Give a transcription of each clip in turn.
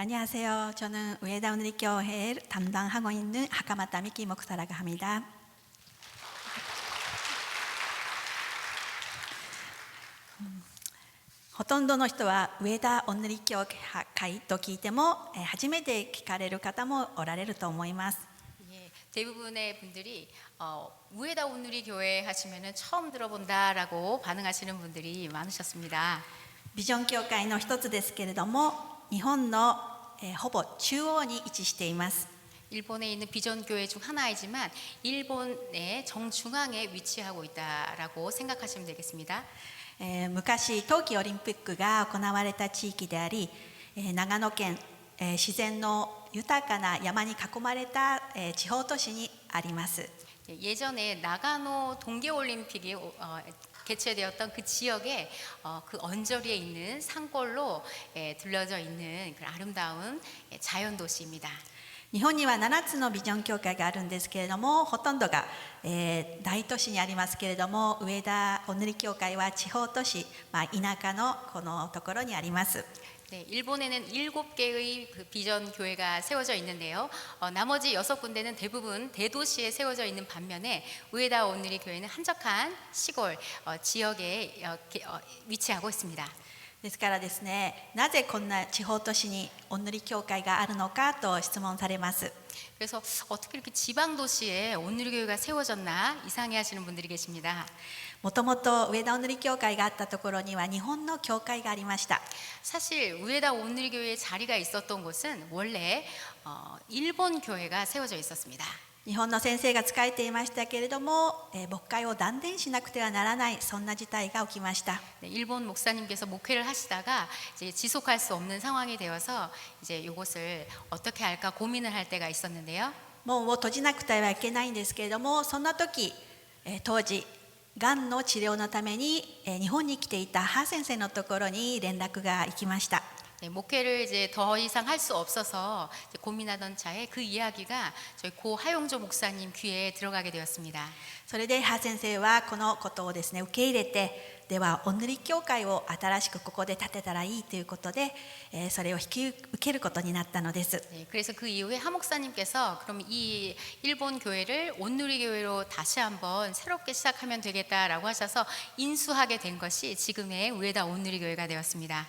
안녕하세요. 저는 우에다 오늘리교회 담당하고 있는 하카마타 미키 목사라고 합니다. ほとんどの人は上田おぬり教会と聞いても初めて聞かれる方もおられると思います。 예, 대부분의 분들이 우에다 온누리 교회 하시면은 처음 들어본다라고 반응하시는 분들이 많으셨습니다. ビジョン教会の一つですけれども、日本のほぼ中央に位置しています。 일본에 있는 비전 교회 중 하나이지만 일본의 정중앙에 위치하고 있다라고 생각하시면 되겠습니다. 昔冬季オリンピックが行われた地域であり、長野県、自然の豊かな山に囲まれた、地方都市にあります。 예전에 나가노 동계올림픽이 개최되었던 그 지역에 그 언저리에 있는 산골로 둘러져 있는 그 아름다운 자연 도시입니다. 日本には7つのビジョン教会があるんですけれども、ほとんどが、大都市にありますけれども、上田おぬり教会は地方都市、田舎のこのところにあります。 네, 일본에는 7개의 그 비전 교회가 세워져 있는데요. 나머지 6군데는 대부분 대도시에 세워져 있는 반면에 우에다 온누리 교회는 한적한 시골 지역에 위치하고 있습니다. ですからですね、なぜこんな地方都市におぬり教会があるのかと質問されます。 그래서 어떻게 이렇게 지방 도시에 온누리 교회가 세워졌나 이상해하시는 분들이 계십니다. もともと上田おぬり教会があったところには日本の教会がありました。 사실 우에다 온누리 교회에 자리가 있었던 곳은 원래 일본 교회가 세워져 있었습니다. 日本の先生が仕えていましたけれども、牧会を断念しなくてはならない、そんな事態が起きました。 네, 일본 목사님께서 목회를 하시다가 이제 지속할 수 없는 상황이 되어서 이제 이곳을 어떻게 할까 고민을 할 때가 있었는데요. 門を閉じなくてはいけないんですけれども、そんな時、当時がんの治療のために日本に来ていたハ先生のところに連絡が行きました。 네, 목회를 이제 더 이상 할 수 없어서 이제 고민하던 차에 그 이야기가 저희 고 하용조 목사님 귀에 들어가게 되었습니다. それでハ先生はこのことをですね受け入れて、ではおぬり教会を新しくここで建てたらいいということで、それを引き受けることになったのです。 네, 그래서 그 이후에 하 목사님께서 그럼 이 일본 교회를 온누리 교회로 다시 한번 새롭게 시작하면 되겠다라고 하셔서 인수하게 된 것이 지금의 우에다 온누리 교회가 되었습니다.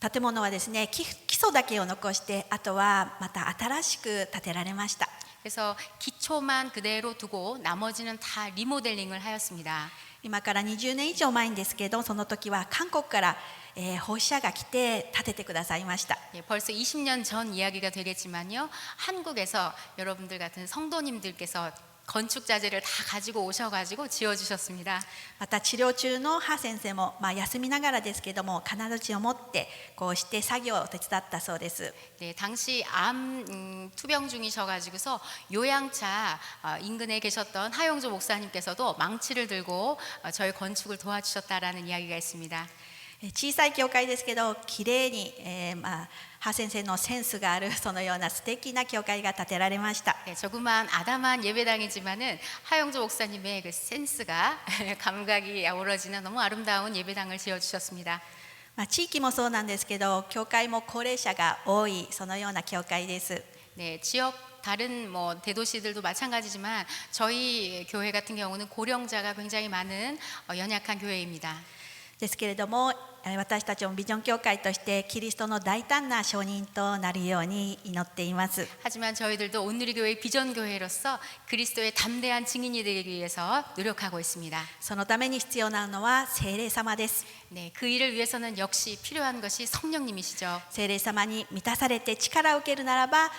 建物はですね、基礎だけを残して、あとはまた新しく建てられました。 그래서 기초만 그대로 두고 나머지는 다 리모델링을 하였습니다. 今から20年以上前ですけど、その時は韓国から、奉仕者が来て建ててくださいました。 예, 벌써 20년 전 이야기가 되겠지만요. 한국에서 여러분들 같은 성도님들께서 건축 자재를 다 가지고 오셔가지고 지어주셨습니다. また治療中のハ先生も、休みながらですけども金槌を持ってこうして作業を手伝ったそうです。 네, 당시 암 투병 중이셔가지고서 요양차 인근에 계셨던 하용조 목사님께서도 망치를 들고 저희 건축을 도와주셨다라는 이야기가 있습니다. 小さい教会ですけどきれいに、ハ先生のセンスがあるそのような素敵な教会が建てられました。 네, 조그만 아담한 예배당이지만은 하용조 목사님의 그 센스가 감각이 아우러지는 너무 아름다운 예배당을 지어주셨습니다. 地域もそうなんですけど、教会も高齢者が多いそのような教会です。 네, 지역 다른 뭐 대도시들도 마찬가지지만 저희 교회 같은 경우는 고령자가 굉장히 많은 연약한 교회입니다. ですけれども、私たちもビジョン教会としてキリストの大胆な証人となるように祈っています。 하지만 저희들도 온누리 교회 비전 교회로서 그리스도의 담대한 증인이 되기 위해서 노력하고 있습니다. そのために必要なのは聖霊様です。 네, 그 일을 위해서는 역시 필요한 것이 성령님이시죠. 聖霊様に満たされて力を受けるならば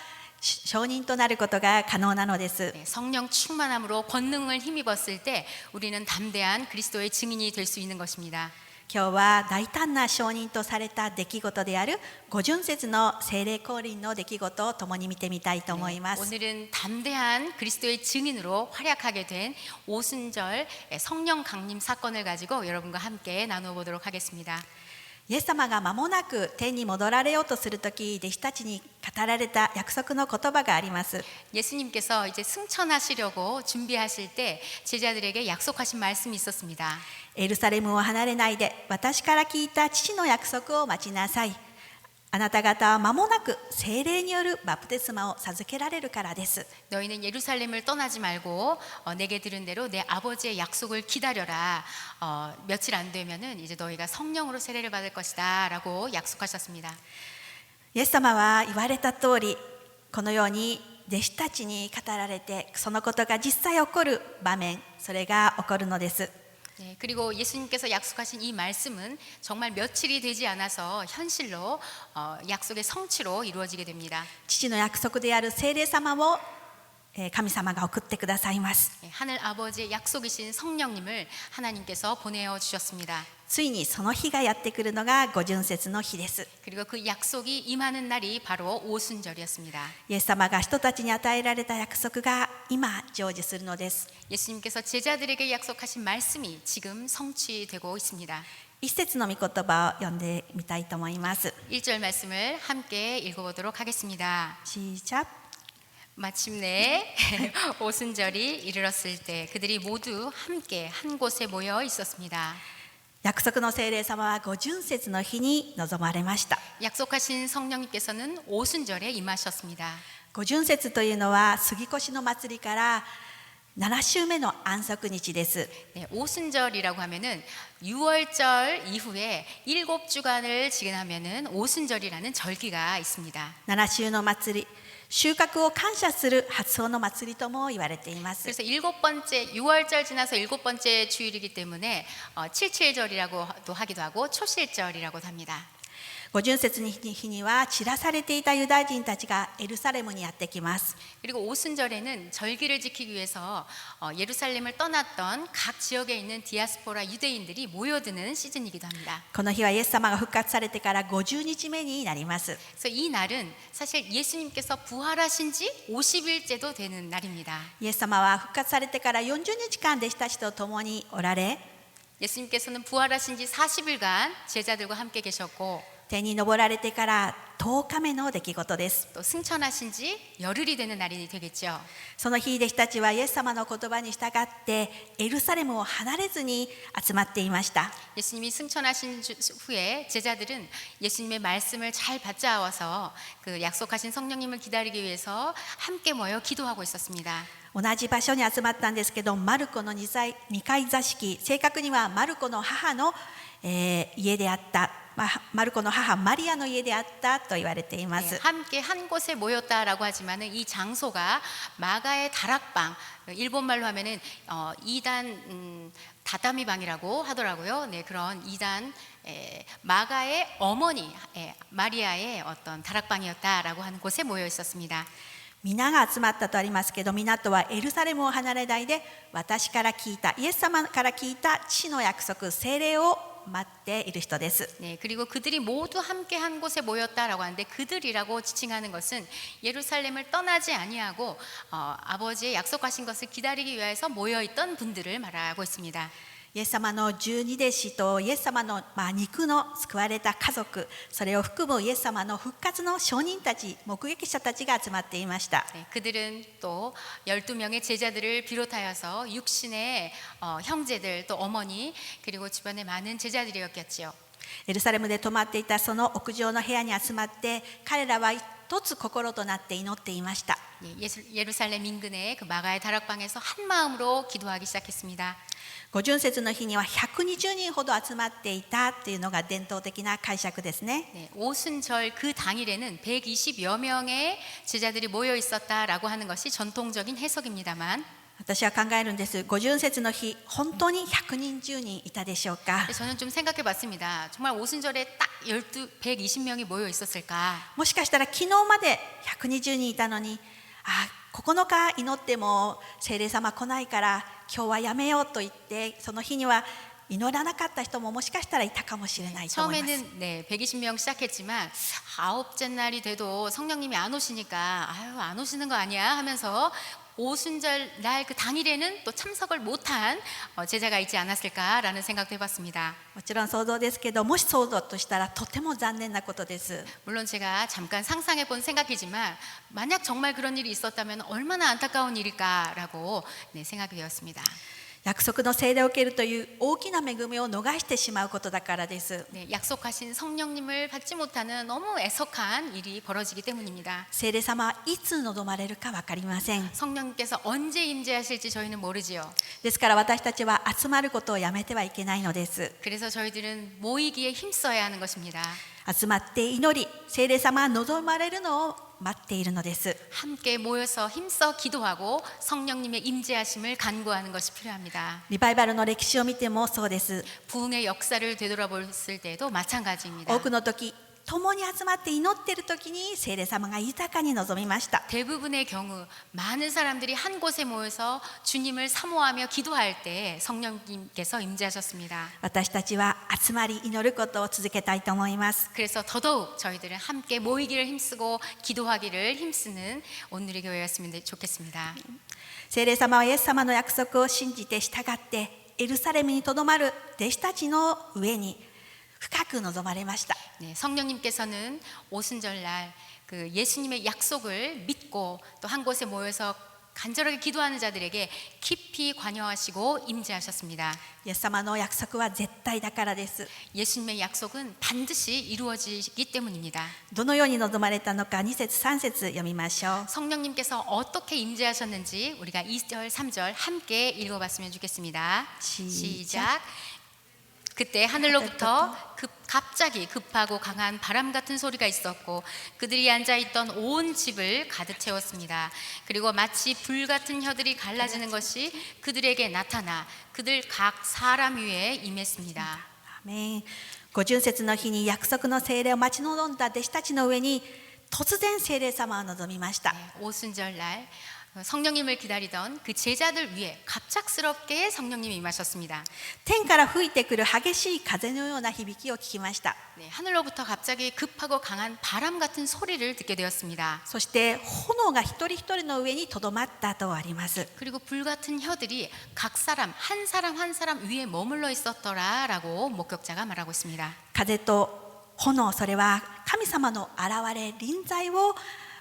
証人となることが可能なのです。 네, 성령 충만함으로 권능을 힘입었을 때 우리는 담대한 그리스도의 증인이 될 수 있는 것입니다. 今日は大胆な証人とされた出来事である五旬節の聖霊降臨の出来事を共に見てみたいと思います。 오늘은 담대한 그리스도의 증인으로 활약하게 된 오순절 성령 강림 사건을 가지고 여러분과 함께 나누어 보도록 하겠습니다. イエス様が間もなく天に戻られようとするとき、弟子たちに語られた約束の言葉があります。 예수님께서 이제 승천하시려고 준비하실 때 제자들에게 약속하신 말씀이 있었습니다. エルサレムを離れないで、私から聞いた父の約束を待ちなさい。あなた方は間もなく聖霊によるバプテスマを授けられるからです。 너희는 예루살렘을 떠나지 말고 내게 들은 대로 내 아버지의 약속을 기다려라. 며칠 안 되면은 이제 너희가 성령으로 세례를 받을 것이다라고 약속하셨습니다. イエス様は言われた通り、このように弟子たちに語られて、そのことが実際起こる場面、それが起こるのです。 네, 그리고 예수님께서 약속하신 이 말씀은 정말 며칠이 되지 않아서 현실로 약속의 성취로 이루어지게 됩니다. 父の約束である聖霊様を神様が送ってくださいます。 하늘 아버지의 약속이신 성령님을 하나님께서 보내어 주셨습니다. ついにその日がやってくるのが五旬節の日です。 그리고 그 약속이 임하는 날이 바로 오순절이었습니다. イエス様が人たちに与えられた約束が今成就するのです。 예수님께서 제자들에게 약속하신 말씀이 지금 성취되고 있습니다. 一節の御言葉を読んでみたいと思います。 1절 말씀을 함께 읽어보도록 하겠습니다. 시작. 마침내 오순절이 이르렀을 때 그들이 모두 함께 한 곳에 모여 있었습니다. 約束の聖霊様は五旬節の日に臨まれました。 약속하신 성령님께서는 오순절에 임하셨습니다. 五旬節というのは杉越の祭りから7週目の安息日です。 네, 오순절이라고 하면은 6월절 이후에 7주간을 지나면은 오순절이라는 절기가 있습니다. 7週の祭り、収穫を感謝する発想の祭りとも言われています。 그래서 7번째 6월절 지나서 7번째 주일이기 때문에 77절이라고도 하기도 하고 초실절이라고도 합니다. 五旬節の日には散らされていたユダヤ人たちがエルサレムにやってきます。 그리고 오순절에는 절기를 지키기 위해서 예루살렘을 떠났던 각 지역에 있는 디아스포라 유대인들이 모여드는 시즌이기도 합니다. この日はイエス様が復活されてから50日目になります。 그래서 이 날은 사실 예수님께서 부활하신 지 50일째도 되는 날입니다. イエス様は復活されてから40日間弟子たちと共におられ、 예수님께서는 부활하신 지 40일간 제자들과 함께 계셨고 天に昇られてから10日目の出来事です。 또 승천하신 지 열흘이 되는 날이 되겠죠. その日弟子たちはイエス様の言葉に従ってエルサレムを離れずに集まっていました。 예수님이 승천하신 후에 제자들은 예수님의 말씀을 잘 받자와서 그 약속하신 성령님을 기다리기 위해서 함께 모여 기도하고 있었습니다. 同じ場所に集まったんですけど、マルコの2階座敷、正確にはマルコの母の、家であった、マルコの母マリアの家であったと言われています。 함께 한 곳에 모였다라고 하지만은 이 장소가 마가의 다락방, 일본말로 하면은 2단 다다미 방이라고 하더라고요. 네, 그런 2단 마가의 어머니 마리아의 어떤 다락방이었다라고 하는 곳에 모여 있었습니다. 皆が集まったとありますけど、皆とはエルサレムを離れないで私から聞いた、イエス様から聞いた父の約束、聖霊を待っている人です。 네, 그리고 그들이 모두 함께 한 곳에 모였다라고 하는데 그들이라고 지칭하는 것은 예루살렘을 떠나지 아니하고 아버지의 약속하신 것을 기다리기 위해서 모여 있던 분들을 말하고 있습니다. イエス様の12弟子とイエス様の肉の救われた家族、それを含むイエス様の復活の証人たち、目撃者たちが集まっていました。 네, 그들은 또 12명의 제자들을 비롯하여서 육신의 형제들 또 어머니 그리고 주변에 많은 제자들이었겠지요. エルサレムで泊まっていたその屋上の部屋に集まって、彼らは一つ心となって祈っていました。 예루살렘 인근의 그 마가의 다락방에서 한 마음으로 기도하기 시작했습니다. 五旬節の日には120人ほど集まっていたというのが伝統的な解釈ですね。 네, 오순절 그 당일에는 120여 명의 제자들이 모여 있었다라고 하는 것이 전통적인 해석입니다만 私は考えるんです。五旬節の日、本当に120人いたでしょうか。 저는 좀 생각해봤습니다. 정말 오순절에 딱 120명이 모여 있었을까? もしかしたら昨日まで120人いたのに、9日祈っても聖霊様来ないから今日はやめようと言って、その日には祈らなかった人ももしかしたらいたかもしれないと思います。 처음에는 네, 120명 시작했지만 9째 날이 돼도 성령님이 안 오시니까 아유 안 오시는 거 아니야 하면서 오순절 날 그 당일에는 또 참석을 못한 제자가 있지 않았을까라는 생각도 해봤습니다. もちろん想像ですけど、もし想像としたらとても残念なことです。 물론 제가 잠깐 상상해 본 생각이지만 만약 정말 그런 일이 있었다면 얼마나 안타까운 일일까라고 네, 생각이 되었습니다. 約束の聖霊を受けるという大きな恵みを逃してしまうことだからです。 네, 약속하신 성령님을 받지 못하는 너무 애석한 일이 벌어지기 때문입니다. 聖霊様はいつ望まれるか分かりません。 성령님께서 언제 임재하실지 저희는 모르지요. ですから私たちは集まることをやめてはいけないのです。 그래서 저희들은 모이기에 힘써야 하는 것입니다. 集まって祈り、聖霊様が望まれるのを待っているのです。 함께 모여서 힘써 기도하고 성령님의 임재하심을 간구하는 것이 필요합니다. リバイバルの歴史を見てもそうです。 부흥의 역사를 되돌아봤을 때도 마찬가지입니다. 多くの時、共に集まって祈っている時に聖霊様が豊かに望みました。 대부분의 경우 많은 사람들이 한 곳에 모여서 주님을 사모하며 기도할 때 성령님께서 임재하셨습니다. 私たちは集まり祈ることを続けたいと思います。 그래서 더더욱 저희들은 함께 모이기를 힘쓰고 기도하기를 힘쓰는 오늘의 교회였으면 좋겠습니다. 聖霊様はイエス様の約束を信じて従ってエルサレムにとどまる弟子たちの上に深く望まれました。 네, 성령님께서는 오순절날 그 예수님의 약속을 믿고 또 한 곳에 모여서 간절하게 기도하는 자들에게 깊이 관여하시고 임재하셨습니다. イエス様の約束は絶対だからです。 예수님의 약속은 반드시 이루어지기 때문입니다. どのように望まれたのか2節3節読みましょう。 성령님께서 어떻게 임재하셨는지 우리가 2절 3절 함께 읽어봤으면 좋겠습니다. 시작. 그때 하늘로부터 갑자기 급하고 강한 바람 같은 소리가 있었고 그들이 앉아있던 온 집을 가득 채웠습니다. 그리고 마치 불 같은 혀들이 갈라지는 것이 그들에게 나타나 그들 각 사람 위에 임했습니다. アメン。ご巡節の日に約束の聖霊を待ち望んだ弟子たちの上に突然聖霊様は望みました。 오순절날 성령님을 기다리던 그 제자들 위에 갑작스럽게 성령님이 임하셨습니다. 天から吹いてくる激しい風のような響きを聞きました。 네, 하늘로부터 갑자기 급하고 강한 바람 같은 소리를 듣게 되었습니다. そして炎が一人一人の上にとどまったとあります。 그리고 불 같은 혀들이 각 사람 한 사람 한 사람 위에 머물러 있었더라라고 목격자가 말하고 있습니다. 風と炎、それは神様の現れ臨在を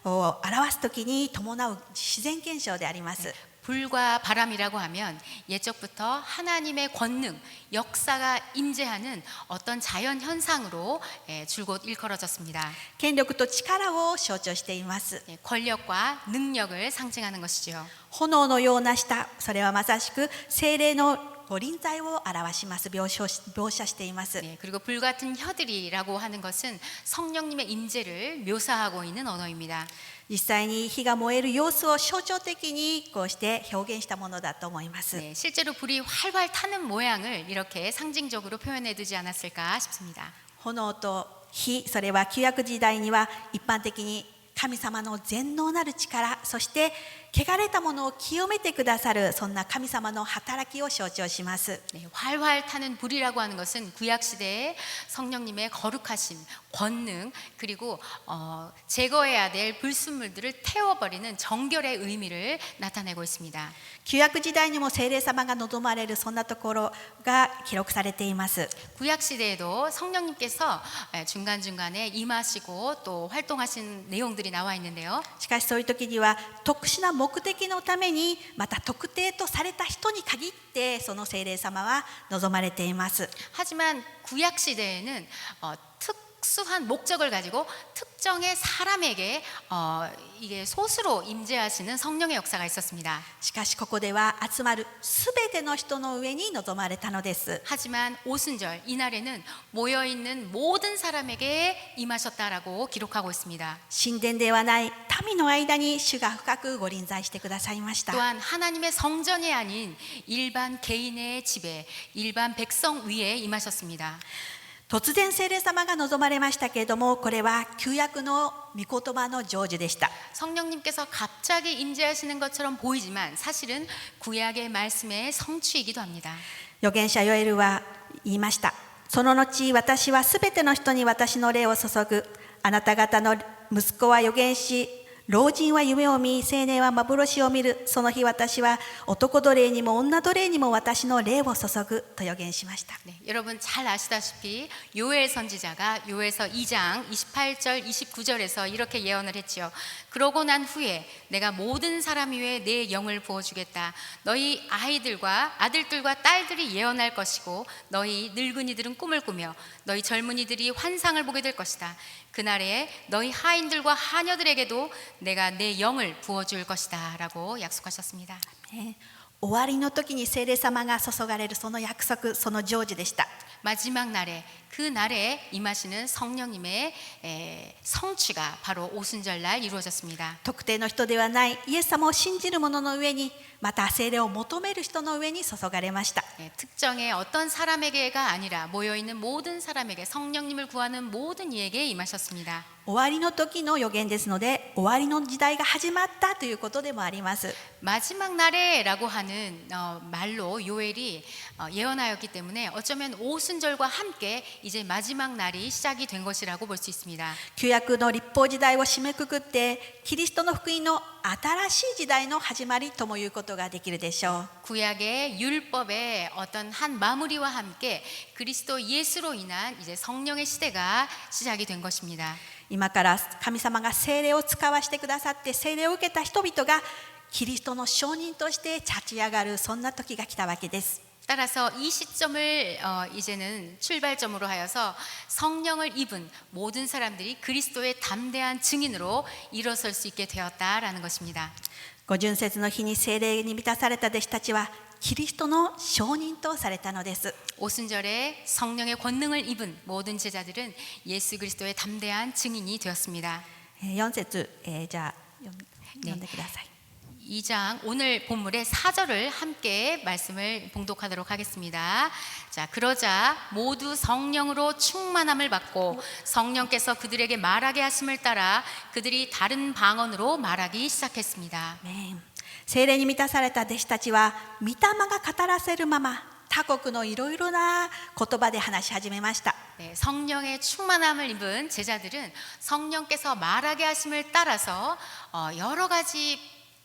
表すときに伴う自然現象であります。 불과 바람이라고 하면 옛적부터 하나님의 권능, 역사가 임재하는 어떤 자연 현상으로 줄곧 일컬어졌습니다. 権力と力を象徴しています。 권력과 능력을 상징하는 것이죠. 炎のような舌、それはまさしく聖霊の臨在を表します。描写しています。 네, 그리고 불 같은 혀들이라고 하는 것은 성령님의 임재를 묘사하고 있는 언어입니다. 実際に火が燃える様子を象徴的にこうして表現したものだと思います。 네, 실제로 불이 활활 타는 모양을 이렇게 상징적으로 표현해 두지 않았을까 싶습니다. 炎と火、それは旧約時代には一般的に神様の全能なる力、そして汚れたものを清めてくださる、そんな神様の働きを象徴します。 네, 활활 타는 불이라고 하는 것은 구약 시대에 성령님의 거룩하심, 권능 그리고 제거해야 될 불순물들을 태워버리는 정결의 의미를 나타내고 있습니다. 旧約時代にも聖霊様が望まれる、そんなところが記録されています。 구약 시대에도 성령님께서 중간중간에 임하시고 또 활동하신 내용들이 나와 있는데요. しかしそういう時には特殊な目的のために、また特定とされた人に限ってその聖霊様は望まれています。 하지만 구약 시대에는 특수한 목적을 가지고 특정의 사람에게 이게 소수로 임재하시는 성령의 역사가 있었습니다. しかしここでは集まるすべての人の上に望まれたのです。 하지만 오순절 이날에는 모여 있는 모든 사람에게 임하셨다라고 기록하고 있습니다. 神殿ではない民の間に主が深くご臨在してくださいました。 또한 하나님의 성전이 아닌 일반 개인의 집에 일반 백성 위에 임하셨습니다. 突然聖霊様が望まれましたけれども、これは旧約の御言葉の成就でした。 성령님께서 갑자기 임재하시는 것처럼 보이지만 사실은 구약의 말씀의 성취이기도 합니다. 預言者ヨエルは言いました。その後私はすべての人に私の霊を注ぐ。あなた方の息子は預言し、老人は夢を見、青年は幻を見る。その日私は男奴隷にも女奴隷にも私の霊を注ぐと予言しました。 네, 여러분 잘 아시다시피 요엘 선지자가 요엘서 2장 28절 29절에서 이렇게 예언을 했지요. 그러고 난 후에 내가 모든 사람 위에 내 영을 부어주겠다. 너희 아이들과 아들들과 딸들이 예언할 것이고 너희 늙은이들은 꿈을 꾸며 너희 젊은이들이 환상을 보게 될 것이다. 그날에 너희 하인들과 하녀들에게도 내가 내 영을 부어줄 것이다 라고 약속하셨습니다. 終わりの時に聖霊様が注がれるその約束、その成就でした。 마지막 날에 그 날에 임하시는 성령님의 성취가 바로 오순절날 이루어졌습니다. 特定の人ではないイエス様を信じる者の上に、また聖霊を求める人の上に注がれました。 특정의 어떤 사람에게가 아니라 모여있는 모든 사람에게 성령님을 구하는 모든 이에게 임하셨습니다. 終わりの時の予言ですので、終わりの時代が始まったということでもあります。 마지막 날에라고 하는 말로 요엘이 예언하였기 때문에 어쩌면 오순절과 함께 이제 마지막 날이 시작이 된 것이라고 볼 수 있습니다. 旧約の律法時代を締めくくって、キリストの福音の新しい時代の始まりともいうことができるでしょう。 구약의 율법의 어떤 한 마무리와 함께 그리스도 예수로 인한 이제 성령의 시대가 시작이 된 것입니다. 今から神様が聖霊を使わしてくださって、聖霊を受けた人々がキリストの証人として立ち上がる、そんな時が来たわけです。 따라서 이 시점을 이제는 출발점으로 하여서 성령을 입은 모든 사람들이 그리스도의 담대한 증인으로 일어설 수 있게 되었다라는 것입니다. 五旬節の日に聖霊に満たされた弟子たちはキリストの証人とされたのです。 오순절에 성령의 권능을 입은 모든 제자들은 예수 그리스도의 담대한 증인이 되었습니다. 4節、じゃあ読んでください。 2장 오늘 본문의 4절을 함께 말씀을 봉독하도록 하겠습니다. 자, 그러자 모두 성령으로 충만함을 받고 성령께서 그들에게 말하게 하심을 따라 그들이 다른 방언으로 말하기 시작했습니다. 聖霊に満たされた弟子たちは御霊が語らせるまま他国のいろいろな言葉で話し始めました。 네, 성령의 충만함을 입은 제자들은 성령께서 말하게 하심을 따라서 여러 가지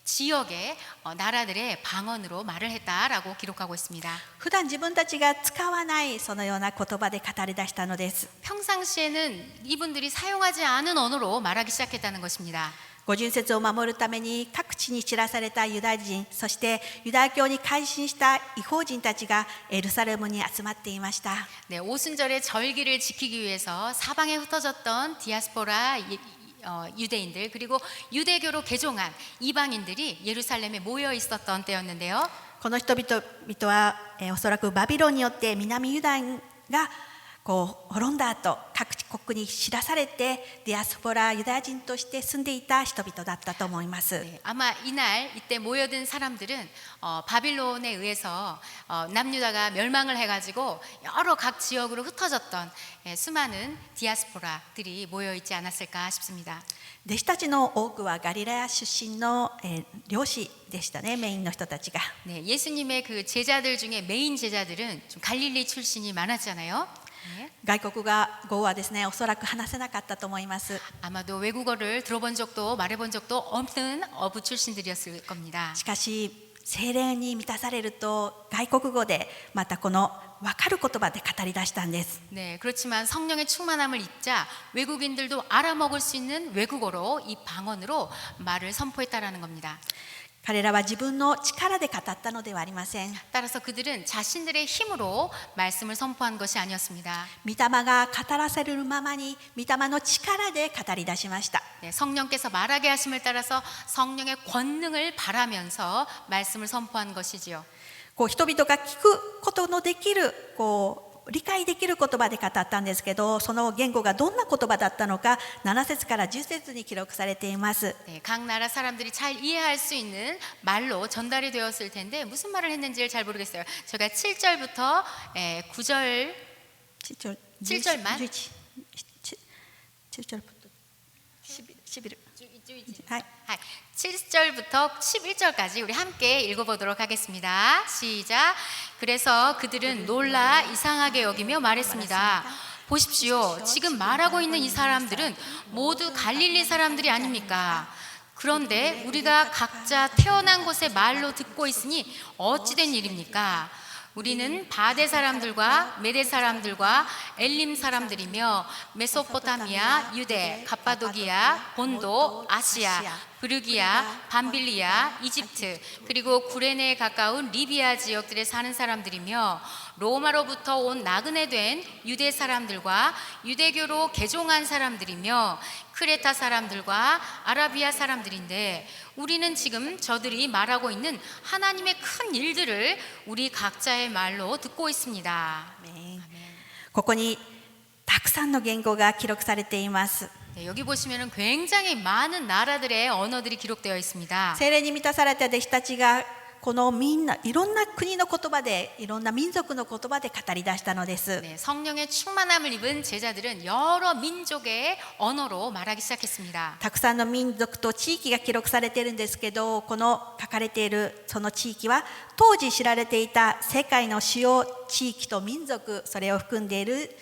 지역의 나라들의 방언으로 말을 했다라고 기록하고 있습니다. 普段自分たちが使わないそのような言葉で語り出したのです。 평상시에는 이분들이 사용하지 않은 언어로 말하기 시작했다는 것입니다. 五旬節を守るために各地に散らされたユダヤ人、そしてユダヤ教に改心した異邦人たちがエルサレムに集まっていました。 네, 오순절의 절기를 지키기 위해서 사방에 흩어졌던 디아스포라 유대인들 그리고 유대교로 개종한 이방인들이 예루살렘에 모여 있었던 때였는데요. この人々は、おそらくバビロンによって南ユダが滅んだ後、各国に知らされてディアスポラユダヤ人として住んでいた人々だったと思います。 네, 아마 이때 모여든 사람들은 바빌론에 의해서 남유다가 멸망을 해가지고 여러 각 지역으로 흩어졌던 수많은 디아스포라들이 모여 있지 않았을까 싶습니다. 弟子たちの多くはガリラヤ出身の、漁師でしたね、メインの人たちが。 네, 예수님의 그 제자들 중에 메인 제자들은 좀 갈릴리 출신이 많았잖아요. 네. 外国語はですね、おそらく話せなかったと思います。 아마도 외국어를 들어본 적도 말해본 적도 없는 어부 출신들이었을 겁니다. しかし聖霊に満たされると外国語でまたこの分かる言葉で語り出したんです。 네, 그렇지만 성령의 충만함을 입자 외국인들도 알아먹을 수 있는 외국어로 이 방언으로 말을 선포했다라는 겁니다. 彼らは自分の力で語ったのではありません。 따라서 그들은 자신들의 힘으로 말씀을 선포한 것이 아니었습니다. 御霊が語らせるままに御霊の力で語り出しました。 네, 성령께서 말하게 하심을 따라서 성령의 권능을 바라면서 말씀을 선포한 것이지요. 人々が聞くことのできる理解できる言葉で語ったんですけど、その言語がどんな言葉だったのか7節から10節に記録されています。 네, 각 나라 사람들이 잘 이해할 수 있는 말로 전달이 되었을 텐데 무슨 말을 했는지를 잘 모르겠어요. 제가 7절부터 9절 7절만 7절부터 11 7절부터 11절까지 우리 함께 읽어보도록 하겠습니다. 시작. 그래서 그들은 놀라 이상하게 여기며 말했습니다. 보십시오. 지금 말하고 있는 이 사람들은 모두 갈릴리 사람들이 아닙니까? 그런데 우리가 각자 태어난 곳의 말로 듣고 있으니 어찌된 일입니까? 우리는 바데 사람들과 메데 사람들과 엘림 사람들이며 메소포타미아, 유대, 갑바도기아, 본도, 아시아, 브르기아, 밤빌리아, 이집트, 그리고 구레네에 가까운 리비아 지역들에 사는 사람들이며 로마로부터 온 나그네 된 유대 사람들과 유대교로 개종한 사람들이며 크레타 사람들과 아라비아 사람들인데 우리는 지금 저들이 말하고 있는 하나님의 큰 일들을 우리 각자의 말로 듣고 있습니다. ここにたくさんの言語が記録されています。 네, 여기 보시면 굉장히 많은 나라들의 언어들이 기록되어 있습니다. 聖霊に満たされた弟子たちがこのみんないろんな国の言葉でいろんな民族の言葉で語り出したのです。 네, 성령의 충만함을 입은 제자들은 여러 민족의 언어로 말하기 시작했습니다. たくさんの民族と地域が記録されているんですけど、この書かれているその地域は当時知られていた世界の主要地域と民族、それを含んでいる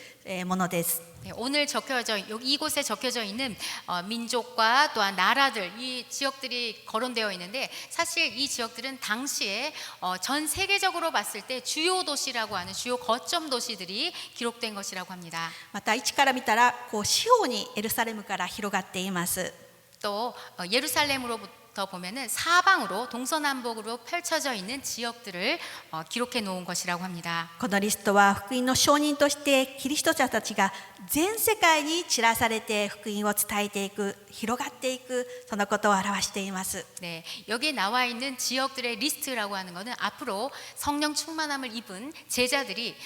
ものです。 네, 오늘 적혀져 이곳에 적혀져 있는 민족과 또한 나라들 이 지역들이 거론되어 있는데 사실 이 지역들은 당시에 전 세계적으로 봤을 때 주요 도시라고 하는 주요 거점 도시들이 기록된 것이라고 합니다. また位置から見たらこう四方にエルサレムから広がっています。 또 예루살렘으로부터 보면은 사방으로 동서남북으로 펼쳐져 있는 지역들을 기록해 놓은 것이라고 합니다. このリストは福音の証人としてキリスト者たちが全世界に散らされて福音を伝えていく、広がっていく、そのことを表しています。 네, 여기에 나와 있는 지역들의 리스트라고 하는 것은 앞으로 성령 충만함을 입은 제자들이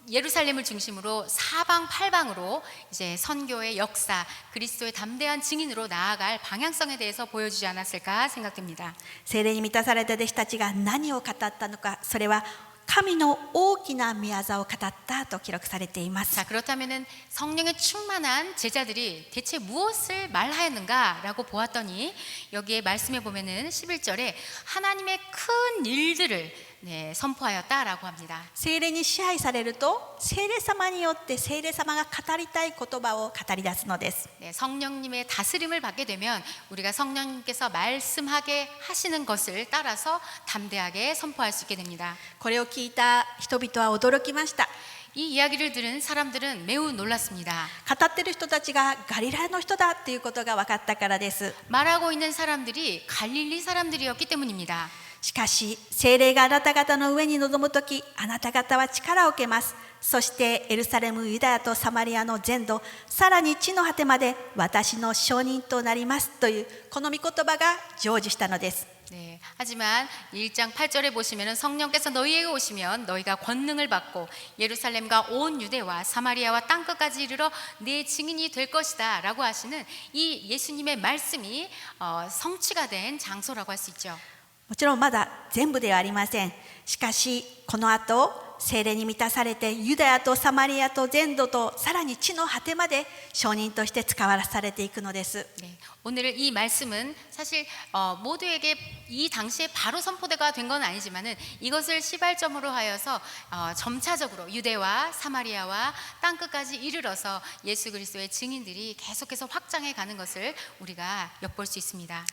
예루살렘을 중심으로 사방팔방으로 이제 선교의 역사, 그리스도의 담대한 증인으로 나아갈 방향성에 대해서 보여주지 않았을까 생각됩니다. 聖霊に満たされた弟子たちが何を語ったのか、それは神の大きな御業を語ったと記録されています。 자, 그렇다면은 성령에 충만한 제자들이 대체 무엇을 말하였는가라고 보았더니 여기에 말씀해 보면은 11절에 하나님의 큰 일들을 선포하였다라고 합니다. 聖霊に支配されると、聖霊様によって聖霊様が語りたい言葉を語り出すのです。 네, 성령님의 다스림을 받게 되면 우리가 성령님께서 말씀하게 하시는 것을 따라서 담대하게 선포할 수 있게 됩니다. これを聞いた人々は驚きました。 이 이야기를 들은 사람들은 매우 놀랐습니다. 語ってる人たちがガリラヤの人だっていうことが分かったからです。 말하고 있는 사람들이 갈릴리 사람들이었기 때문입니다. しかし聖霊があなた方の上に臨むとき、あなた方は力を受けます。そしてエルサレム、ユダヤとサマリアの全土、さらに地の果てまで私の証人となりますというこの御言葉が成就したのです。 네, 하지만 1장 8절에 보시면 성령께서 너희에게 오시면 너희가 권능을 받고 예루살렘과 온 유대와 사마리아와 땅끝까지 이르러 내 증인이 될 것이다 라고 하시는 이 예수님의 말씀이 성취가 된 장소라고 할 수 있죠. もちろんまだ全部ではありません。しかしこの後聖霊に満たされてユダヤとサマリアと全土とさらに地の果てまで証人として使わされていくのです。 네, 오늘 이 말씀은 사실 모두에게 이 당시에 바로 선포가 된 건 아니지만은 이것을 시발점으로 하여서 점차적으로 유대와 사마리아와 땅끝까지 이르러서 예수 그리스도의 증인들이 계속해서 확장해 가는 것을 우리가 엿볼 수 있습니다.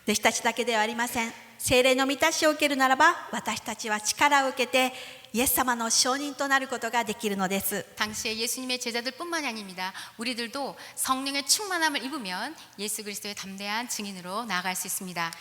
弟子たちだけではありません。聖霊の満たしを受けるならば、私たちは力を受けてイエス様の証人となることができるのです。 당시에 예수님의 제자들뿐만이 아닙니다. 우리들도 성령의 충만함을 입으면 예수 그리스도의 담대한 증인으로 나아갈 수 있습니다.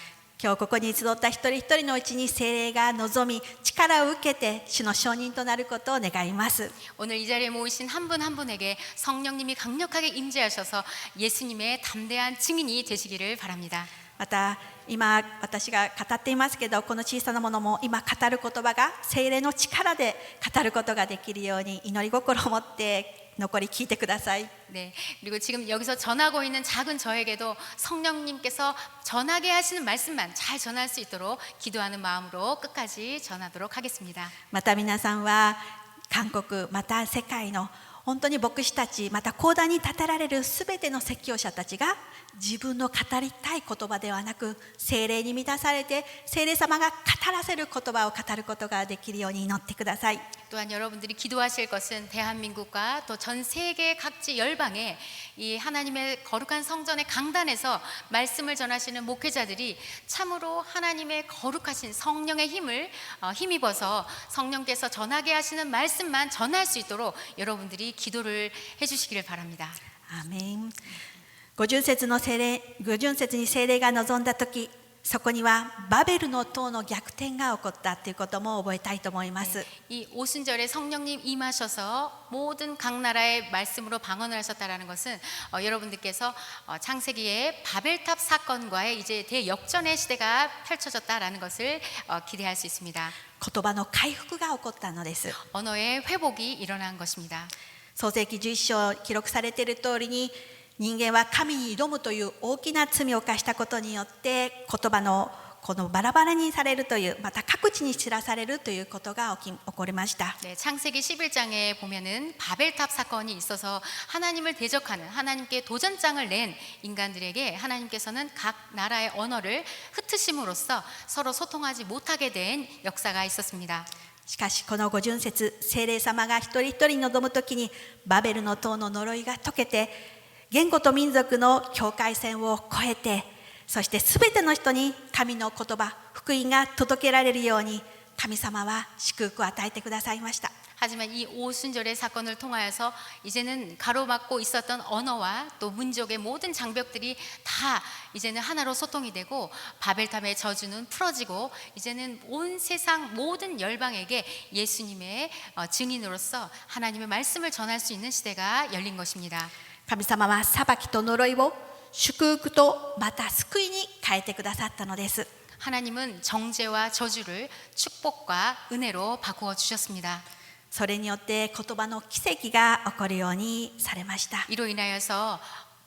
今日ここに集った一人一人のうちに聖霊が望み、力を受けて主の証人となることを願います。 오늘 이 자리에 모이신 한 분 한 분에게 성령님이 강력하게 임재하셔서 예수님의 담대한 증인이 되시기를 바랍니다. また今私が語っていますけど、この小さなものも今語る言葉が聖霊の力で語ることができるように祈り心を持って残り聞いてください。 네, 그리고 지금 여기서 전하고 있는 작은 저에게도 성령님께서 전하게 하시는 말씀만 잘 전할 수 있도록 기도하는 마음으로 끝까지 전하도록 하겠습니다. また皆さんは韓国また世界の本当に牧師たち、また講談に立てられるすべての説教者たちが自分の語りたい言葉ではなく、聖霊に満たされて聖霊様が語らせる言葉を語ることができるように祈ってください。 또한 여러분들이 기도하실 것은 대한민국과 또 전 세계 각지 열방에 이 하나님의 거룩한 성전의 강단에서 말씀을 전하시는 목회자들이 참으로 하나님의 거룩하신 성령의 힘을 힘입어서 성령께서 전하게 하시는 말씀만 전할 수 있도록 여러분들이 기도를 해주시기를 바랍니다. アーメン。50節に聖霊が臨んだ時、そこにはバベルの塔の逆転が起こったということも覚えたいと思います。 이 오순절에 성령님 임하셔서 모든 각 나라의 말씀으로 방언을 하셨다라는 것은 여러분들께서 창세기의 바벨탑 사건과의 이제 대역전의 시대가 펼쳐졌다라는 것을 기대할 수 있습니다. 言葉の回復が起こったのです。 언어의 회복이 일어난 것입니다. 創世記11章記録されている通りに、人間は神に挑むという大きな罪を犯したことによって言葉のこのバラバラにされるという、また各地に知らされるということが起こりました。 네, 창세기 11장에 보면은 바벨탑 사건이 있어서 하나님을 대적하는 하나님께 도전장을 낸 인간들에게 하나님께서는 각 나라의 언어를 흩으심으로써 서로 소통하지 못하게 된 역사가 있었습니다. しかしこの50節、聖霊様が一人一人に臨むときにバベルの塔の呪いが解けて、言語と民族の境界線を越えて、そしてすべての人に神の言葉、福音が届けられるように神様は祝福を与えてくださいました。 하지만 이 오순절의 사건을 통하여서 이제는 가로막고 있었던 언어와 또 민족의 모든 장벽들이 다 이제는 하나로 소통이 되고 바벨탑의 저주는 풀어지고 이제는 온 세상 모든 열방에게 예수님의 증인으로서 하나님의 말씀을 전할 수 있는 시대가 열린 것입니다. 神様は裁きと呪いを祝福とまた救いに変えてくださったのです。 하나님은 정죄와 저주를 축복과 은혜로 바꾸어 주셨습니다. それによって言葉の奇跡が起こるようにされました。 이로 인하여서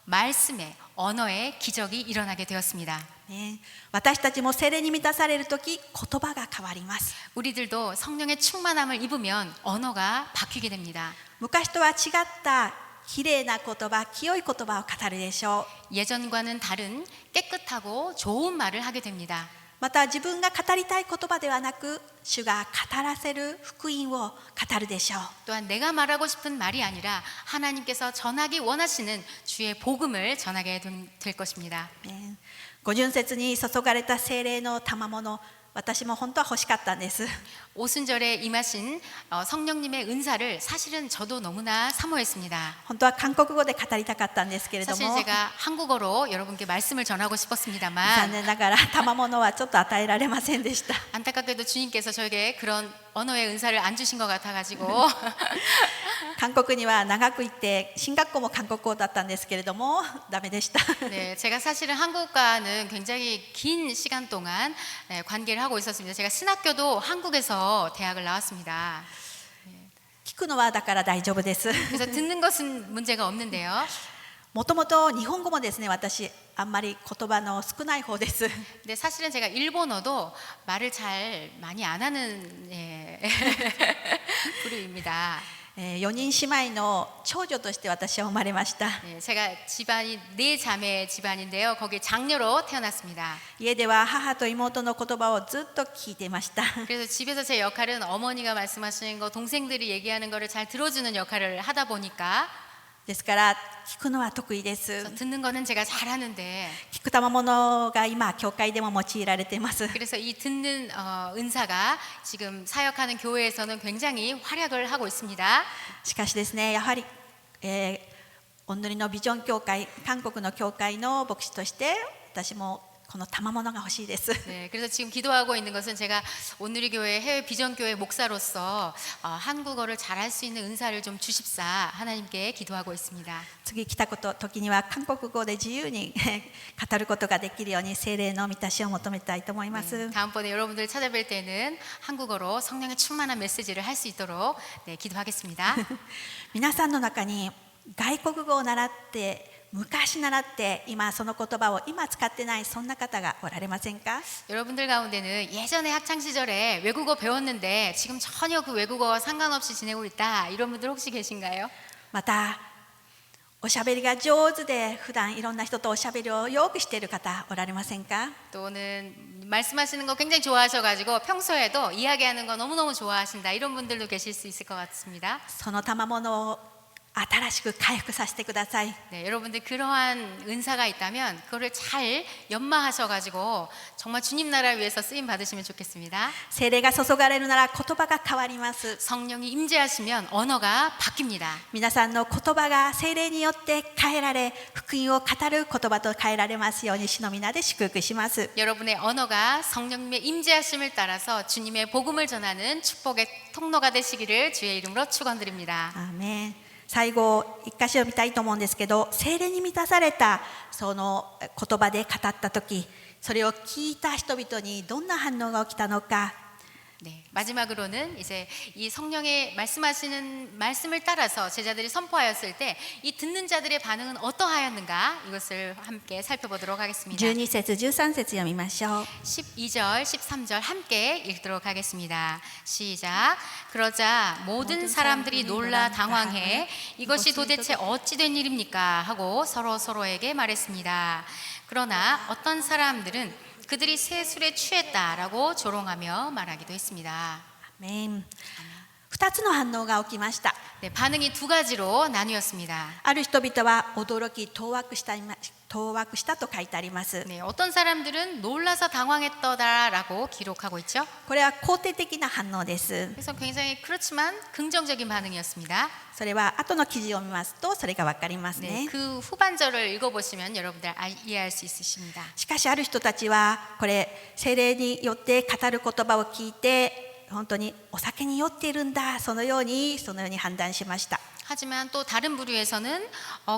말씀의 언어의 기적이 일어나게 되었습니다. ね、私たちも聖霊に満たされるとき、言葉が変わります。 우리들도 성령의 충만함을 입으면 언어가 바뀌게 됩니다. 昔とは違ったきれいな言葉、清い言葉を語るでしょう。 예전과는 다른 깨끗하고 좋은 말을 하게 됩니다. また自分が語りたい言葉ではなく、主が語らせる福音を語るでしょう。 또한 내가 말하고 싶은 말이 아니라 하나님께서 전하기 원하시는 주의 복음을 전하게 될 것입니다. ね、50節に注がれた聖霊の賜物、私も本当は欲しかったんです。 오순절에 임하신 성령님의 은사를 사실은 저도 너무나 사모했습니다. 本当は韓国語で語りたかったんですけれど 사실 も、 제가 한국어로 여러분께 말씀을 전하고 残 싶었습니다만 念ながら賜物はちょっと与えられませんでした。 안타깝게도 주님께서 저에게 그런 언어의 은사를 안 주신 것 같아가지고 韓国には長く行って進学校も韓国語だったんですけれどもダメでした。 네, 제가 사실은 한국과는 굉장히 긴 시간 동안 관계를 하고 있었습니다. 제가 신학교도 한국에서 대학을 나왔습니다. 聞くのはだから大丈夫です。 그래서 듣는 것은 문제가 없는데요. もともと日本語もですね、私あんまり言葉の少ない方です。 근데 사실은 제가 일본어도 말을 잘 많이 안 하는 부류입니다. 4人姉妹の長女として私は生まれました。 네, 제가 집안이 네 자매 집안인데요. 거기 장녀로 태어났습니다. 家では母と妹の言葉をずっと聞いていました。 그래서 집에서 제 역할은 어머니가 말씀하시는 거, 동생들이 얘기하는 거를 잘 들어주는 역할을 하다 보니까 ですから聞くのは得意です。 그래서 듣는 거는 제가 잘하는데 聞く賜物が今教会でも用いられています。 그래서 이 듣는 은사가 지금 사역하는 교회에서는 굉장히 활약을 하고 있습니다. しかしですね、やはり、お祈りのビジョン教会、韓国の教会の牧師として私もこの賜物が欲しいです。 네, 그래서 지금 기도하고 있는 것은 제가 온누리 교회 해외 비전 교회 목사로서 한국어를 잘할 수 있는 은사를 좀 주십사 하나님께 기도하고 있습니다. 次来た時には韓国語で自由に語ることができるように聖霊の満たしを求めたいと思います。 다음번에 여러분들 찾아뵐 때는 한국어로 성령의 충만한 메시지를 할 수 있도록 기도하겠습니다. 皆さんの中に外国語を習って昔習って今その言葉を今使ってないそんな方がおられませんか？ 여러분들 가운데는 예전에 학창 시절에 외국어 배웠는데 지금 전혀 그 외국어와 상관없이 지내고 있다 이런 분들 혹시 계신가요? またおしゃべりが上手で普段いろんな人とおしゃべりをよくしている方おられませんか？ 또는 말씀하시는 거 굉장히 좋아하셔가지고 평소에도 이야기하는 거 너무너무 좋아하신다 이런 분들도 계실 수 있을 것 같습니다. その賜物を新しく回復させてください。 네, 여러분들 그러한 은사가 있다면 그거를 잘 연마하셔가지고 정말 주님 나라 위해서 쓰임 받으시면 좋겠습니다. 聖霊が注がれるなら言葉が変わります。 성령이 임재하시면 언어가 바뀝니다. 皆さんの言葉が聖霊によって変えられ、福音を語る言葉と変えられますように主の皆で祝福します。 여러분의 언어가 성령님의 임재하심을 따라서 주님의 복음을 전하는 축복의 통로가 되시기를 주의 이름으로 축원드립니다. アーメン。最後一箇所見たいと思うんですけど、聖霊に満たされたその言葉で語った時、それを聞いた人々にどんな反応が起きたのか。 네, 마지막으로는 이제 이 성령의 말씀하시는 말씀을 따라서 제자들이 선포하였을 때 이 듣는 자들의 반응은 어떠하였는가 이것을 함께 살펴보도록 하겠습니다. 12節13節読みましょう。 12절, 13절 함께 읽도록 하겠습니다. 시작. 그러자 모든 사람들이 놀라 당황해 이것이 도대체 어찌 된 일입니까 하고 서로에게 말했습니다. 그러나 어떤 사람들은 그들이 새 술에 취했다라고 조롱하며 말하기도 했습니다. アーメン。2つの反応が起きました。 네, 반응이 두 가지로 나뉘었습니다. ある人々は驚き当惑したと書いてあります。 네, 어떤 사람들은 놀라서 당황했더라라고 기록하고 있죠. これは肯定的な反応です。 그래서 굉장히 그렇지만 긍정적인 반응이었습니다. それは後の記事を見ますとそれが分かります 네, ね。 그 후반절을 읽어보시면 여러분들 이해할 수 있으십니다. しかしある人たちはこれ聖霊によって語る言葉を聞いて本当にお酒に酔っているんだ、そのように判断しました。 하지만 또 다른 부류에서는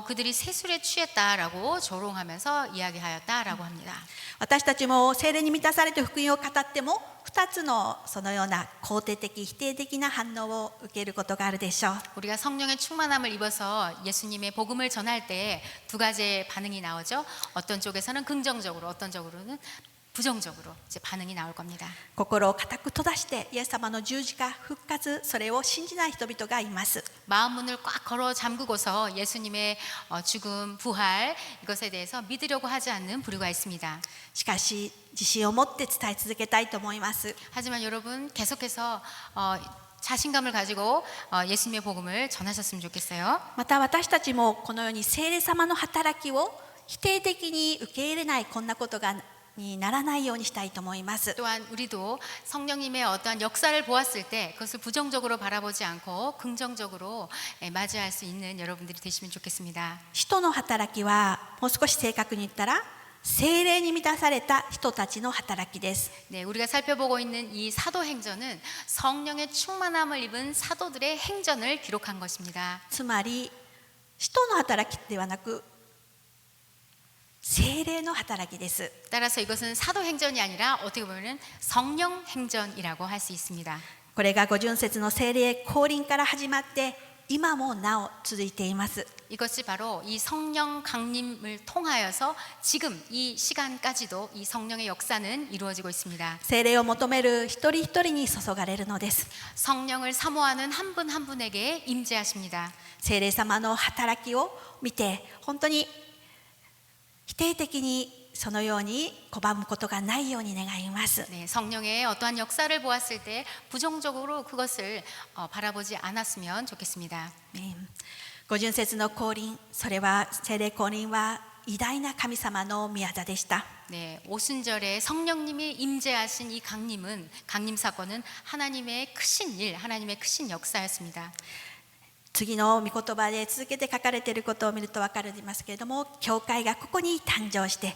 그들이 세술에 취했다라고 조롱하면서 이야기하였다라고 합니다. 私たちも聖霊に満たされて福音を語っても2つのそのような肯定的否定的な反応を受けることがあるでしょう。 우리가 성령의 충만함을 입어서 예수님의 복음을 전할 때 두 가지의 반응이 나오죠. 어떤 쪽에서는 긍정적으로, 어떤 쪽으로는 부정적으로 이제 반응이 나올 겁니다. 心を固く閉ざしてイエス様の十字架復活、それを信じない人々がいます。 마음 문을 꽉 걸어 잠그고서 예수님의 죽음, 부활 이것에 대해서 믿으려고 하지 않는 부류가 있습니다. しかし自信を持って伝え続けたいと思います。 하지만 여러분 계속해서 자신감을 가지고 예수님의 복음을 전하셨으면 좋겠어요. また私たちもこのように聖霊様の働きを否定的に受け入れないこんなことにならないようにしたいと思います。 또한 우리도 성령님의 어떠한 역사를 보았을 때 그것을 부정적으로 바라보지 않고 긍정적으로 맞이할 수 있는 여러분들이 되시면 좋겠습니다. 使徒の働きはもう少し正確に言ったら聖霊に満たされた人たちの働きです。 네, 우리가 살펴보고 있는 이 사도행전은 성령의 충만함을 입은 사도들의 행전을 기록한 것입니다. つまり使徒の働きではなく聖霊の働きです。 따라서 이것은 사도행전이 아니라 어떻게 보면 성령행전이라고 할 수 있습니다. これが五旬節の聖霊降臨から始まって今もなお続いています。 이것이 바로 이 성령 강림을 통하여서 지금 이 시간까지도 이 성령의 역사는 이루어지고 있습니다. 聖霊を求める一人一人に注がれるのです。 성령을 사모하는 한 분 한 분에게 임재하십니다. 聖霊様の働きを見て本当に否定的にそのように拒むことがないように願います。 네, 성령의 어떠한 역사를 보았을 때 부정적으로 그것을 바라보지 않았으면 좋겠습니다. 五旬節の降臨、それは聖霊降臨は偉大な神様の御業でした。 네, 오순절에 성령님이 임재하신 이 강림 사건은 하나님의 크신 일, 하나님의 크신 역사였습니다. 次の御言葉で続けて書かれていることを見ると分かりますけれども、教会がここに誕生して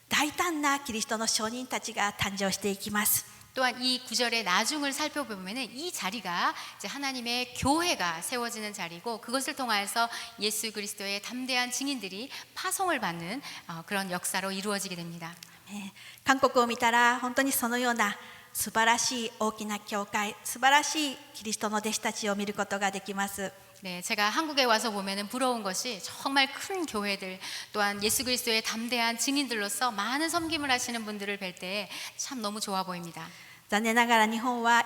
大胆なキリストの証人たちが誕生していきます。 또한 이 구절의 나중을 살펴보면 이 자리가 이제 하나님의 교회가 세워지는 자리고 그것을 통하여서 예수 그리스도의 담대한 증인들이 파송을 받는 그런 역사로 이루어지게 됩니다. 韓国を見たら本当にそのような素晴らしい大きな教会、素晴らしいキリストの弟子たちを見ることができます。 네, 제가 한국에 와서 보면은 부러운 것이 정말 큰 교회들 또한 예수 그리스도의 담대한 증인들로서 많은 섬김을 하시는 분들을 뵐 때 참 너무 좋아 보입니다. 残念ながら日本は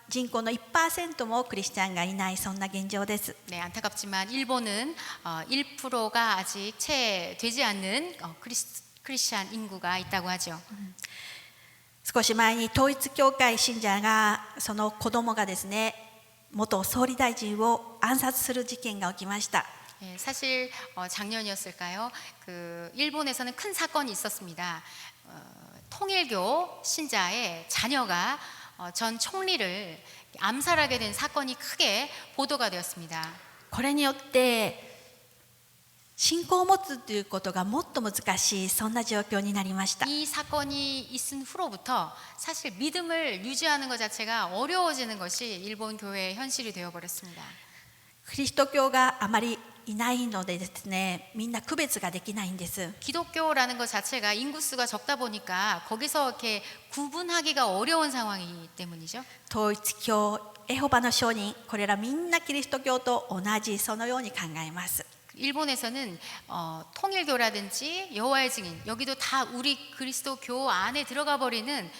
人口の 1% もクリスチャンがいない、そんな現状です。 네, 안타깝지만 일본은 1%가 아직 채 되지 않는 크리스찬 인구가 있다고 하죠. 少し前に統一教会信者がその子供がですね、元総理大臣を暗殺する事件が起きました。 예, 사실 작년이었을까요? 그 일본에서는 큰 사건이 있었습니다. 통일교 신자의 자녀가 전 총리를 암살하게 된 사건이 크게 보도가 되었습니다. これによって信仰を持つということがもっと難しい、そんな状況になりました。 이 사건이 있은 후로부터 사실 믿음을 유지하는 것 자체가 어려워지는 것이 일본 교회의 현실이 되어버렸습니다. キリスト教があまりいないのでですね、みんな区別ができないんです。 기독교라는 것 자체가 인구수가 적다 보니까 거기서 이렇게 구분하기가 어려운 상황이기 때문이죠. 統一教、エホバの証人、これらみんなキリスト教と同じ、そのように考えます。 일본에서는 통일교라든지 여호와의 증인 여기도 다 우리 그리스도교 안에 들어가 버리는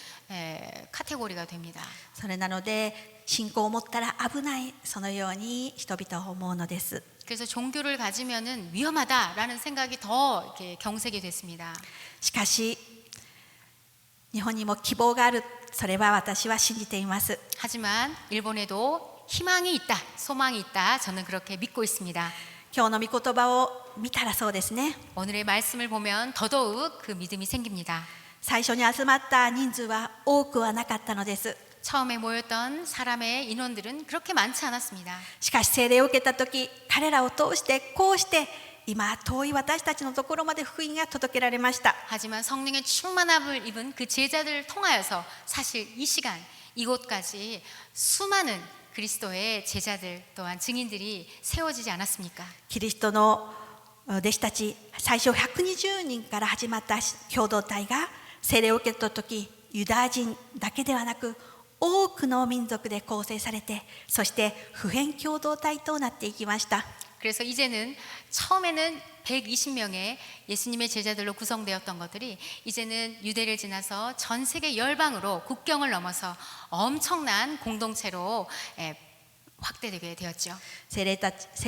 카테고리가 됩니다. それなので信仰を持ったら危ない、そのように人々は思うのです。 그래서 종교를 가지면은 위험하다라는 생각이 더 이렇게 경색이 됐습니다. しかし日本にも希望がある、それは私は信じています。 하지만 일본에도 희망이 있다, 소망이 있다. 저는 그렇게 믿고 있습니다. 今日の御言葉を見たらそうですね。 오늘의 말씀을 보면 더더욱 그 믿음이 생깁니다. 最初に集まった人数は多くはなかったのです。 처음에 모였던 사람의 인원들은 그렇게 많지 않았습니다. しかし聖霊を受けた時、彼らを通してこうして今遠い私たちのところまで福音が届けられました。 하지만 성령의 충만함을 입은 그 제자들을 통하여서 사실 이 시간 이곳까지 수많은 그리스도의 제자들 또한 증인들이 세워지지 않았습니까? キリストの弟子たち、最初120人から始まった共同体が聖霊を受けた時、ユダヤ人だけではなく多くの民族で構成されて、そして普遍共同体となっていきました。 그래서 이제는 처음에는 120명의 예수님의 제자들로 구성되었던 것들이 이제는 유대를 지나서 전 세계 열방으로 국경을 넘어서 엄청난 공동체로 확대되게 되었죠. 聖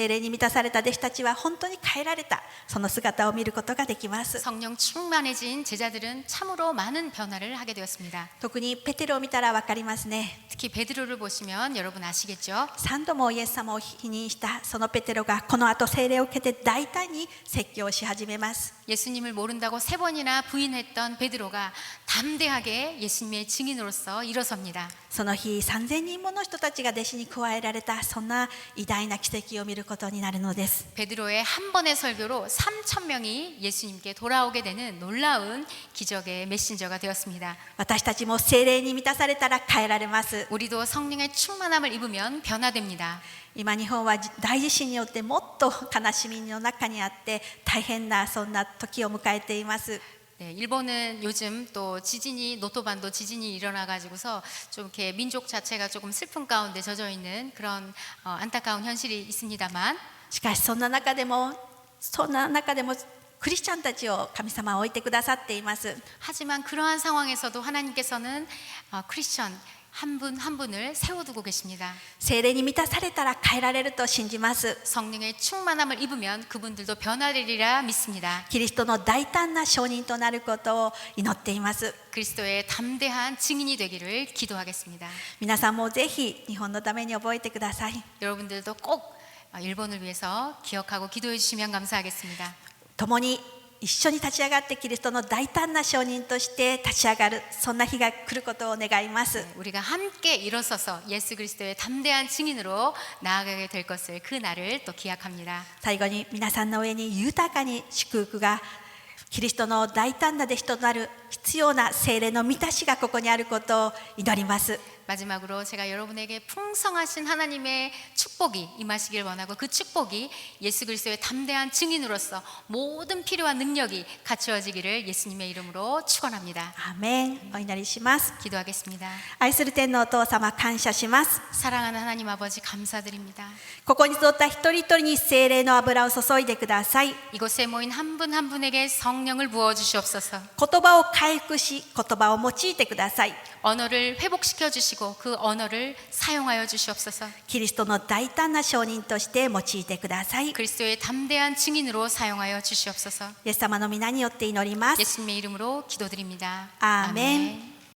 霊に満たされた弟子たちは本当に変えられた、その姿を見ることができます。 성령 충만해진 제자들은 참으로 많은 변화를 하게 되었습니다. 特にペテロを見たら分かりますね。 특히 베드로를 보시면 여러분 아시겠죠? 3度もイエス様を否認したそのペテロがこの後聖霊を受けて大胆に説教し始めます。 예수님을 모른다고 3번이나 부인했던 베드로가 담대하게 예수님의 증인으로서 일어섭니다. その日3000人もの人たちが弟子に加えられた、そんな偉大な奇跡を見ることになるのです。 베드로의 한 번의 설교로 3,000명이 예수님께 돌아오게 되는 놀라운 기적의 메신저가 되었습니다. 私たちも聖霊に満たされたら変えられます。 우리도 성령의 충만함을 입으면 변화됩니다. 今日本は大地震によってもっと悲しみの中にあって大変なそんな時を迎えています。 네, 일본은 요즘 또 지진이 노토반도 지진이 일어나 가지고서 좀 이렇게 민족 자체가 조금 슬픔 가운데 젖어 있는 그런 안타까운 현실이 있습니다만 しかしそんな中でもクリスチャンたちを神様は置いてくださっています。 하지만 그러한 상황에서도 하나님께서는 크리스천 한 분 한 분을 세워두고 계십니다. 聖霊に満たされたら変えられると信じます。 성령의 충만함을 입으면 그분들도 변화되리라 믿습니다. キリストの大胆な証人となることを祈っています。 그리스도의 담대한 증인이 되기를 기도하겠습니다. 皆さんもぜひ日本のために覚えてください。 여러분들도 꼭 일본을 위해서 기억하고 기도해 주시면 감사하겠습니다. 共に一緒に立ち上がってキリストの大胆な証人として立ち上がる、そんな日が来ることを願います。 우리가 함께 일어서서 예수 그리스도의 담대한 증인으로 나아가게 될 것을 그 날을 또 기약합니다. 最後に皆さんの上に豊かに祝福が、キリストの大胆な弟子となる必要な聖霊の満たしがここにあることを祈ります。 마지막으로 제가 여러분에게 풍성하신 하나님의 축복이 임하시길 원하고 그 축복이 예수 그리스도의 담대한 증인으로서 모든 필요한 능력이 갖추어지기를 예수님의 이름으로 축원합니다. アーメン。お祈りします。 기도하겠습니다. 愛する天のお父様、感謝します。 사랑하는 하나님 아버지 감사드립니다. ここに集った一人一人に聖霊の油を注いでください。 이곳에 모인 한 분 한 분에게 성령을 부어 주시옵소서. 言葉を回復し、言葉を用いてください。 언어를 회복시켜 주시고 주시고 그 언어를 사용하여 주시옵소서. キリストの大胆な証人として用いてください。イ 그리스도의 담대한 증인으로 사용하여 주시옵소서. エス様の皆によって祈ります。 예수님의 이름으로 기도드립니다. 아멘.